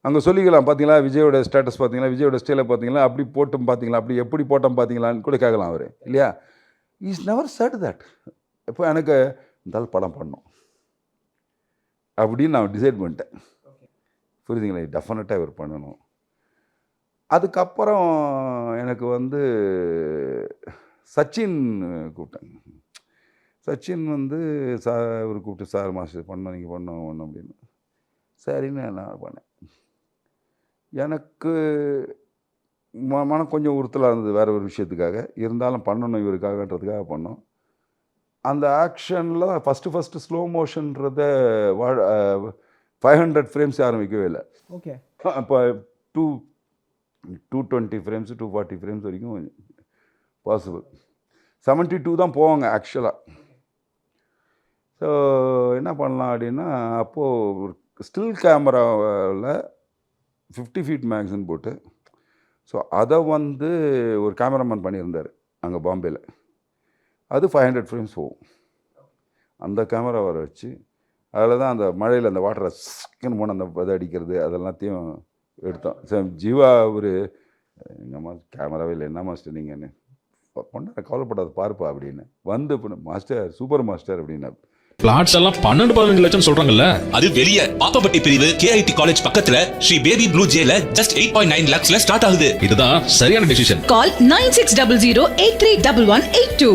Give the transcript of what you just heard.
அங்கே சொல்லிக்கலாம், பார்த்தீங்களா விஜயோட ஸ்டேட்டஸ் பார்த்தீங்களா, விஜயோட ஸ்டைலை பார்த்தீங்களா, அப்படி போட்டும் பார்த்தீங்களா, அப்படி எப்படி போட்டோம் பார்த்தீங்களான்னு கூட கேட்கலாம் அவர் இல்லையா. Is never set that. இப்போ எனக்கு இந்த படம் பண்ணணும் அப்படின்னு நான் டிசைட் பண்ணிட்டேன். புரியுதுங்களா, டெஃபினட்டாக இவர் பண்ணணும். அதுக்கப்புறம் எனக்கு வந்து சச்சின் கூப்பிட்டாங்க. சச்சின் வந்து இவர் கூப்பிட்டு, சார் மாஸ்டர் பண்ணோம், நீங்கள் பண்ணணும் அப்படின்னு. சரின்னு நான் பண்ணேன். எனக்கு மனம் கொஞ்சம் உறுத்தலாக இருந்தது வேறு ஒரு விஷயத்துக்காக, இருந்தாலும் பண்ணணும் இவருக்காகன்றதுக்காக பண்ணோம். அந்த ஆக்ஷனில் ஃபஸ்ட்டு ஸ்லோ மோஷன்றத 500 ஃப்ரேம்ஸ் யாரும் வைக்கவே இல்லை. ஓகே. அப்போ 220 ஃப்ரேம்ஸ் 240 ஃப்ரேம்ஸ் வரைக்கும் பாசிபிள். 72 தான் போவாங்க ஆக்சுவலாக. ஸோ என்ன பண்ணலாம் அப்படின்னா, அப்போது ஸ்டில் கேமராவில் 50 ஃபீட் மேக்ஸின் போட்டு, ஸோ அதை வந்து ஒரு கேமராமேன் பண்ணியிருந்தார் அங்கே பாம்பேயில். அது 500 ஃப்ரேம்ஸ் போகும். அந்த கேமரா வர வச்சு அதில் தான் அந்த மழையில் அந்த வாட்டரை ஸ்கின்னு போன அந்த இதை அடிக்கிறது அதெல்லாத்தையும் எடுத்தோம். சார் ஜீவா ஒரு எங்கள் கேமராவே இல்லை, என்ன மாஸ்டர் நீங்கன்னு பொண்ணை கவலைப்படாத பார்ப்பா அப்படின்னு வந்து மாஸ்டர் சூப்பர் மாஸ்டர் அப்படின்னா. பிளாட்ஸ் எல்லாம் 12-15 லட்சம் சொல்றாங்கல்ல. அது வெளிய பாப்பப்பட்டி பிரிவு KIT காலேஜ் பக்கத்துல ஸ்ரீ பேபி ப்ளூ ஜேல ஜஸ்ட் 8.9 lakhsல ஸ்டார்ட் ஆகுது. இதுதான் சரியான டிசிஷன். Call 9600 831182.